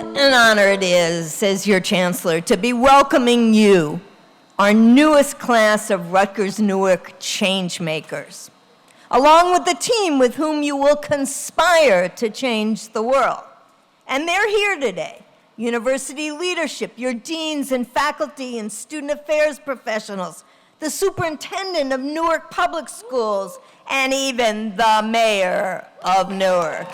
What an honor it is, as your chancellor, to be welcoming you, our newest class of Rutgers-Newark changemakers, along with the team with whom you will conspire to change the world. And they're here today. University leadership, your deans and faculty and student affairs professionals, the superintendent of Newark Public Schools, and even the mayor of Newark.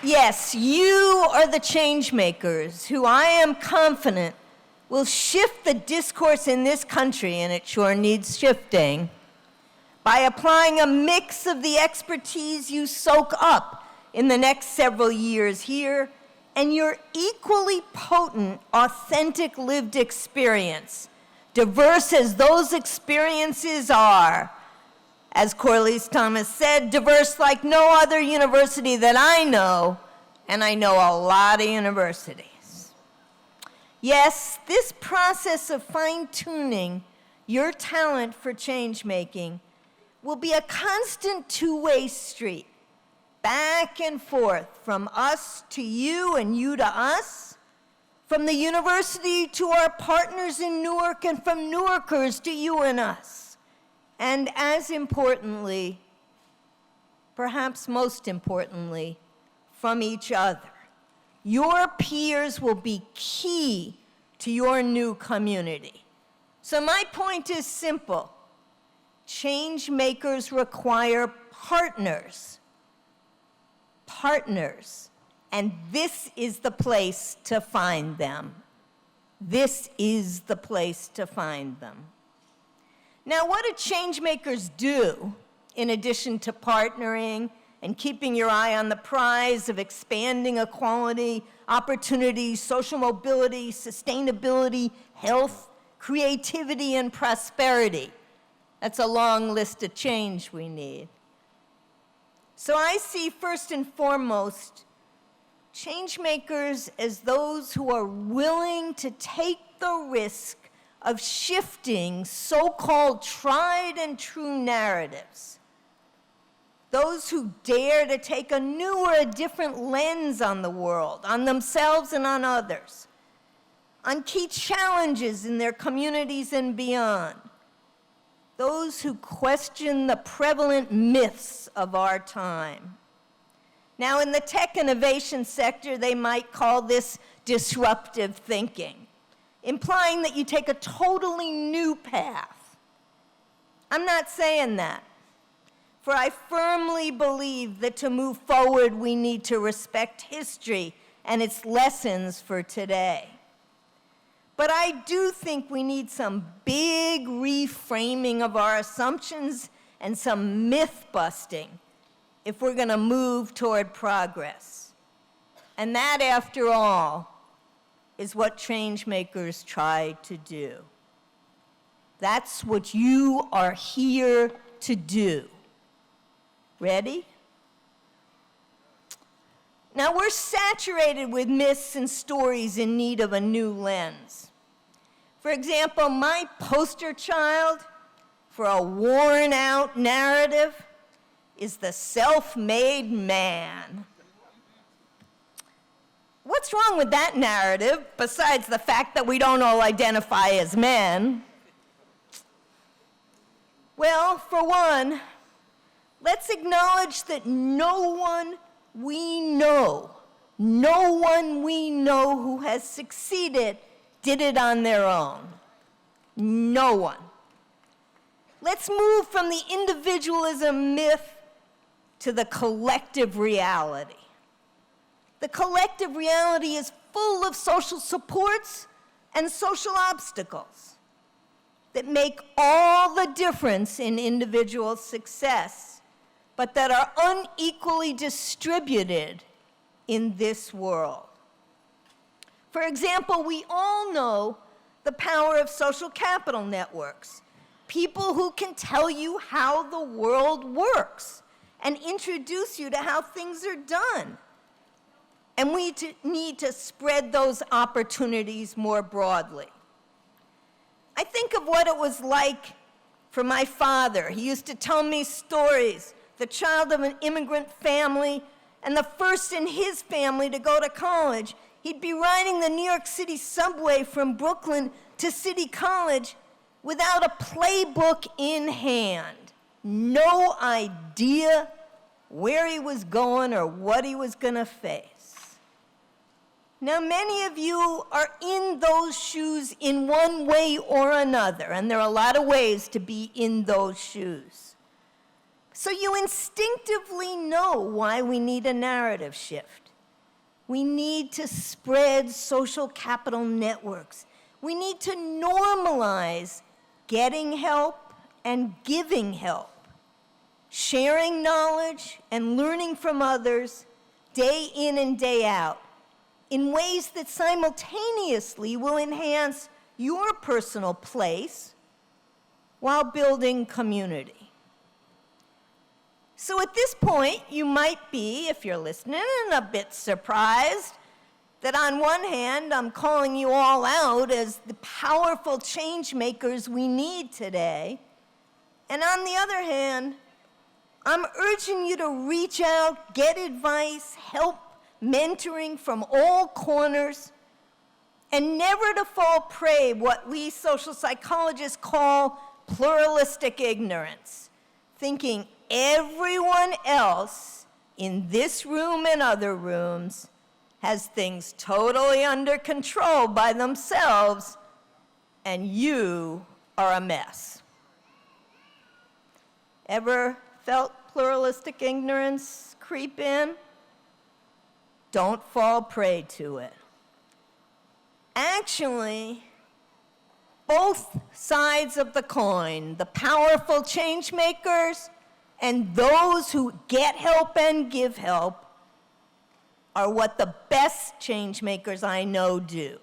Yes, you are the change makers who I am confident will shift the discourse in this country, and it sure needs shifting, by applying a mix of the expertise you soak up in the next several years here and your equally potent, authentic lived experience, diverse as those experiences are. As Corliss Thomas said, diverse like no other university that I know, and I know a lot of universities. Yes, this process of fine-tuning your talent for change-making will be a constant two-way street, back and forth, from us to you and you to us, from the university to our partners in Newark, and from Newarkers to you and us. And as importantly, perhaps most importantly, from each other. Your peers will be key to your new community. So my point is simple. Change makers require partners. Partners. And this is the place to find them. This is the place to find them. Now, what do change makers do in addition to partnering and keeping your eye on the prize of expanding equality, opportunity, social mobility, sustainability, health, creativity, and prosperity? That's a long list of change we need. So I see, first and foremost, change makers as those who are willing to take the risk of shifting so-called tried and true narratives. Those who dare to take a new or a different lens on the world, on themselves and on others, on key challenges in their communities and beyond. Those who question the prevalent myths of our time. Now, in the tech innovation sector, they might call this disruptive thinking, implying that you take a totally new path. I'm not saying that, for I firmly believe that to move forward, we need to respect history and its lessons for today. But I do think we need some big reframing of our assumptions and some myth busting if we're going to move toward progress. And that, after all, is what change makers try to do. That's what you are here to do. Ready? Now, we're saturated with myths and stories in need of a new lens. For example, my poster child for a worn-out narrative is the self-made man. What's wrong with that narrative, besides the fact that we don't all identify as men? Well, for one, let's acknowledge that no one we know who has succeeded did it on their own. No one. Let's move from the individualism myth to the collective reality. The collective reality is full of social supports and social obstacles that make all the difference in individual success, but that are unequally distributed in this world. For example, we all know the power of social capital networks, people who can tell you how the world works and introduce you to how things are done. And we need to spread those opportunities more broadly. I think of what it was like for my father. He used to tell me stories the child of an immigrant family, and the first in his family to go to college. He'd be riding the New York City subway from Brooklyn to City College without a playbook in hand. No idea where he was going or what he was going to face. Now, many of you are in those shoes in one way or another, and there are a lot of ways to be in those shoes. So you instinctively know why we need a narrative shift. We need to spread social capital networks. We need to normalize getting help and giving help, sharing knowledge and learning from others day in and day out in ways that simultaneously will enhance your personal place while building community. So at this point, you might be, if you're listening, a bit surprised that on one hand, I'm calling you all out as the powerful change makers we need today, and on the other hand, I'm urging you to reach out, get advice, help, mentoring from all corners, and never to fall prey what we social psychologists call pluralistic ignorance, thinking everyone else in this room and other rooms has things totally under control by themselves, and you are a mess. Ever felt pluralistic ignorance creep in? Don't fall prey to it. Actually, both sides of the coin, the powerful change makers and those who get help and give help, are what the best change makers I know do.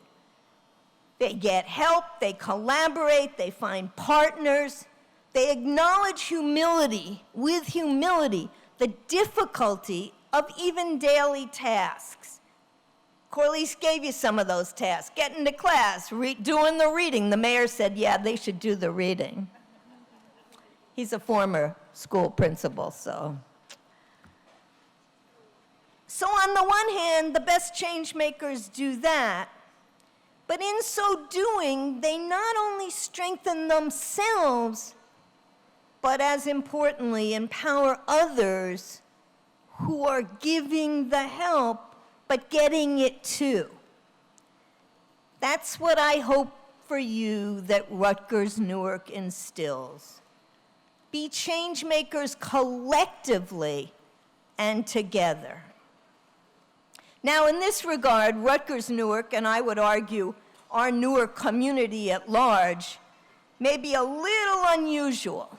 They get help, they collaborate, they find partners, they acknowledge humility, with humility, the difficulty of even daily tasks. Corliss gave you some of those tasks. Getting to class, doing the reading. The mayor said, yeah, they should do the reading. He's a former school principal, so. So on the one hand, the best change makers do that, but in so doing, they not only strengthen themselves, but as importantly, empower others who are giving the help, but getting it too. That's what I hope for you that Rutgers-Newark instills. Be change makers collectively and together. Now, in this regard, Rutgers-Newark, and I would argue our Newark community at large, may be a little unusual,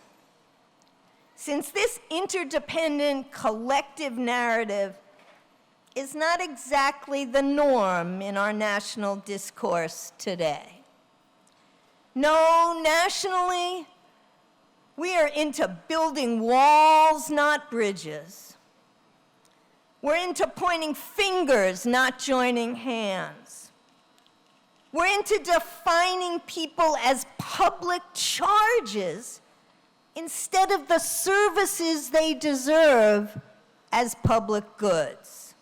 since this interdependent collective narrative is not exactly the norm in our national discourse today. No, nationally, we are into building walls, not bridges. We're into pointing fingers, not joining hands. We're into defining people as public charges instead of the services they deserve as public goods.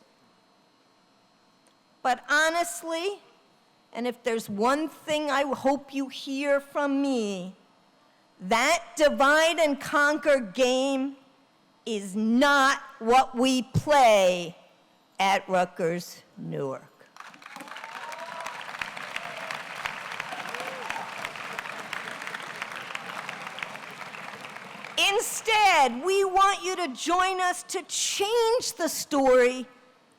But honestly, and if there's one thing I hope you hear from me, that divide and conquer game is not what we play at Rutgers-Newark. Instead, we want you to join us to change the story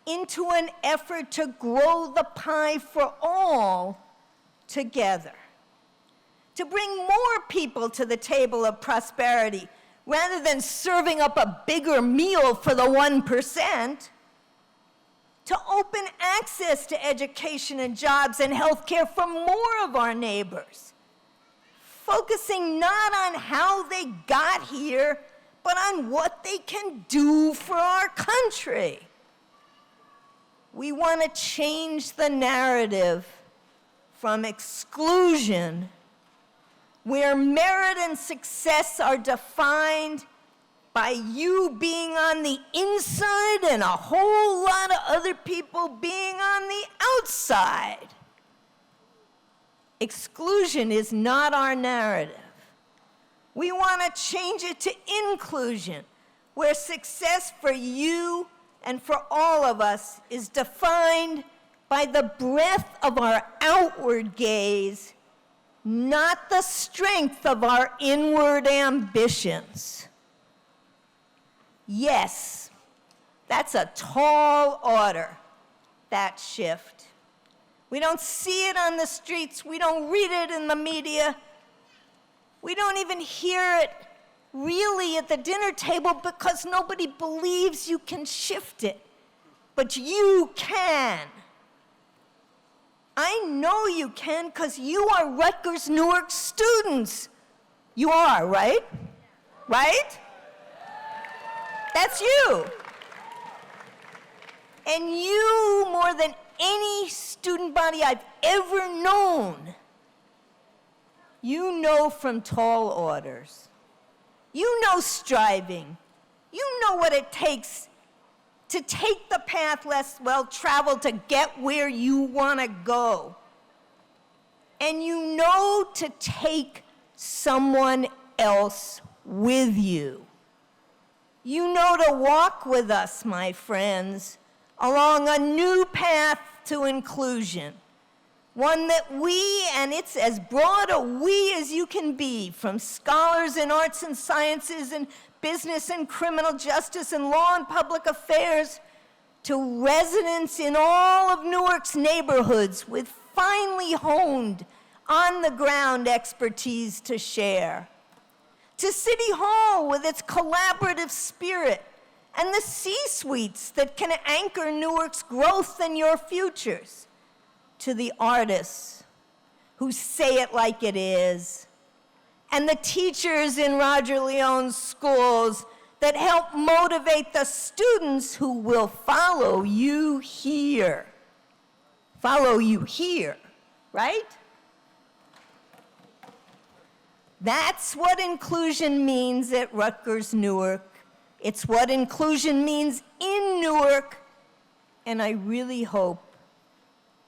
into an effort to grow the pie for all together, to bring more people to the table of prosperity rather than serving up a bigger meal for the 1%, to open access to education and jobs and healthcare for more of our neighbors, focusing not on how they got here, but on what they can do for our country. We want to change the narrative from exclusion, where merit and success are defined by you being on the inside and a whole lot of other people being on the outside. Exclusion is not our narrative. We want to change it to inclusion, where success for you and for all of us is defined by the breadth of our outward gaze, not the strength of our inward ambitions. Yes, that's a tall order, that shift. We don't see it on the streets. We don't read it in the media. We don't even hear it really at the dinner table because nobody believes you can shift it. But you can. I know you can because you are Rutgers-Newark students. You are, right? Right? That's you. And you, more than any student body I've ever known, you know from tall orders. You know striving. You know what it takes to take the path less well-traveled to get where you want to go. And you know to take someone else with you. You know to walk with us, my friends, along a new path to inclusion. One that we, and it's as broad a we as you can be, from scholars in arts and sciences and business and criminal justice and law and public affairs, to residents in all of Newark's neighborhoods with finely honed, on-the-ground expertise to share. To City Hall with its collaborative spirit and the C-suites that can anchor Newark's growth and your futures. To the artists who say it like it is, and the teachers in Roger Leone's schools that help motivate the students who will follow you here. Follow you here, right? That's what inclusion means at Rutgers-Newark. It's what inclusion means in Newark, and I really hope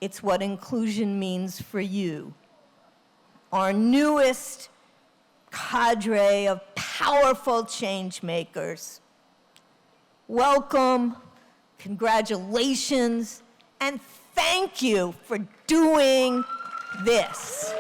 it's what inclusion means for you, our newest cadre of powerful change makers. Welcome, congratulations, and thank you for doing this.